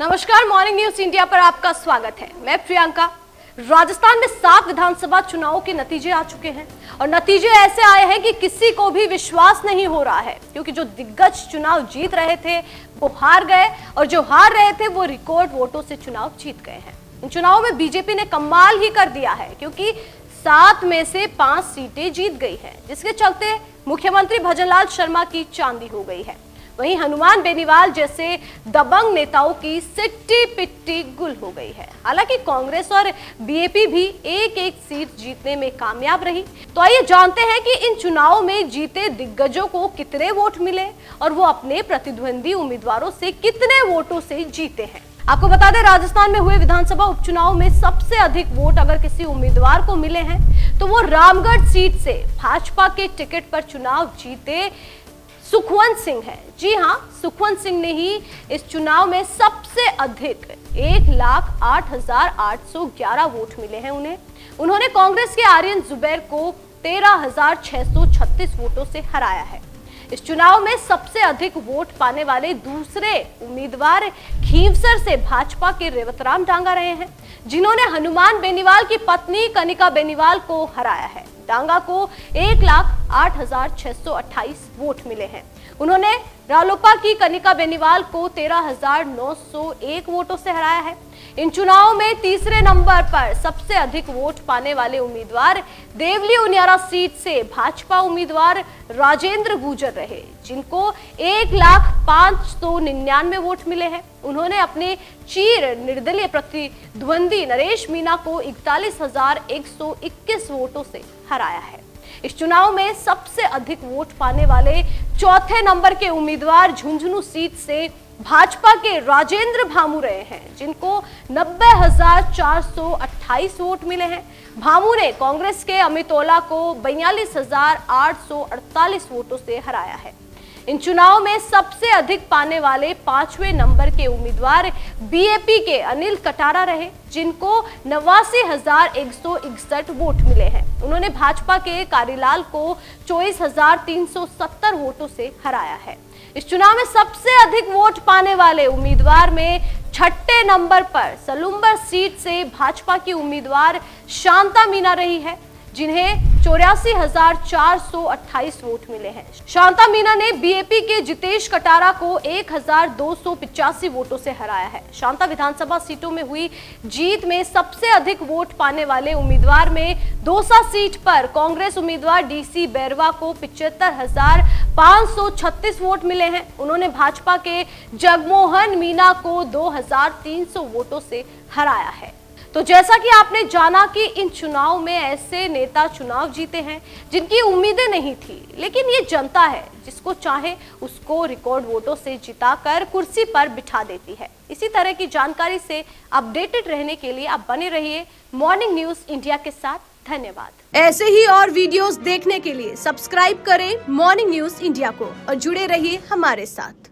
नमस्कार, morning news India पर आपका स्वागत है। मैं प्रियंका। राजस्थान में 7 विधानसभा चुनावों के नतीजे आ चुके हैं और नतीजे ऐसे आए हैं कि किसी को भी विश्वास नहीं हो रहा है, क्योंकि जो दिग्गज चुनाव जीत रहे थे वो हार गए और जो हार रहे थे वो रिकॉर्ड वोटों से चुनाव जीत गए हैं। इन चुनावों में बीजेपी ने कमाल ही कर दिया है, क्योंकि 7 में से 5 सीटें जीत गई हैं, जिसके चलते मुख्यमंत्री भजनलाल शर्मा की चांदी हो गई है। वहीं हनुमान बेनीवाल जैसे दबंग नेताओं की सिट्टी पिट्टी गुल हो गई है। हालांकि कांग्रेस और बीएपी भी एक सीट जीतने में कामयाब रही। तो आइए जानते हैं कि इन चुनावों में जीते दिग्गजों को कितने वोट मिले और वो अपने प्रतिद्वंदी उम्मीदवारों से कितने वोटों से जीते हैं। आपको बता दें, राजस्थान में हुए विधानसभा उपचुनाव में सबसे अधिक वोट अगर किसी उम्मीदवार को मिले हैं तो वो रामगढ़ सीट से भाजपा के टिकट पर चुनाव जीते सुखवंत सिंह है। जी हां, सुखवंत सिंह ने ही इस चुनाव में सबसे अधिक 1,08,811 वोट मिले हैं उन्होंने कांग्रेस के आर्यन जुबैर को 13,636 वोटों से हराया है। इस चुनाव में सबसे अधिक वोट पाने वाले दूसरे उम्मीदवार खींवसर से भाजपा के रेवतराम डांगा रहे हैं, जिन्होंने हनुमान बेनीवाल की पत्नी कनिका बेनीवाल को हराया है। डांगा को 1,08,628 वोट मिले हैं। उन्होंने रालोपा की कनिका बेनीवाल को 13,901 वोटों से हराया है। इन चुनावों में तीसरे नंबर पर सबसे अधिक वोट पाने वाले उम्मीदवार देवली उनियारा सीट से भाजपा उम्मीदवार राजेंद्र गुर्जर रहे, जिनको 1,05,99 वोट मिले हैं। उन्होंने अपने चीर निर्दलीय प्रतिद्वंदी नरेश मीणा को 41,121 वोटों से हराया है। इस चुनाव में सबसे अधिक वोट पाने वाले चौथे नंबर के उम्मीदवार झुंझुनू सीट से भाजपा के राजेंद्र भामू रहे हैं, जिनको 90,428 वोट मिले हैं। भामू ने कांग्रेस के अमितोला को 42,848 वोटों से हराया है। इन चुनाव में सबसे अधिक पाने वाले 5वें नंबर के उम्मीदवार बीएपी के अनिल कटारा रहे, जिनको 89,161 वोट मिले हैं। उन्होंने भाजपा के कारीलाल को 24,370 वोटों से हराया है। इस चुनाव में सबसे अधिक वोट पाने वाले उम्मीदवार में 6ठे नंबर पर सलूम्बर सीट से भाजपा की उम्मीदवार शांता मीना रही है, जिन्हें 84,428 वोट मिले हैं। शांता मीना ने बीएपी के जितेश कटारा को 1,285 वोटों से हराया है। शांता विधानसभा सीटों में हुई जीत में सबसे अधिक वोट पाने वाले उम्मीदवार में दौसा सीट पर कांग्रेस उम्मीदवार डीसी बैरवा को 75,536 वोट मिले हैं। उन्होंने भाजपा के जगमोहन मीना को 2,300 वोटों से हराया है। तो जैसा कि आपने जाना कि इन चुनाव में ऐसे नेता चुनाव जीते हैं जिनकी उम्मीदें नहीं थी, लेकिन ये जनता है जिसको चाहे उसको रिकॉर्ड वोटों से जिताकर कुर्सी पर बिठा देती है। इसी तरह की जानकारी से अपडेटेड रहने के लिए आप बने रहिए मॉर्निंग न्यूज इंडिया के साथ। धन्यवाद। ऐसे ही और वीडियोस देखने के लिए सब्सक्राइब करें मॉर्निंग न्यूज इंडिया को और जुड़े रहिए हमारे साथ।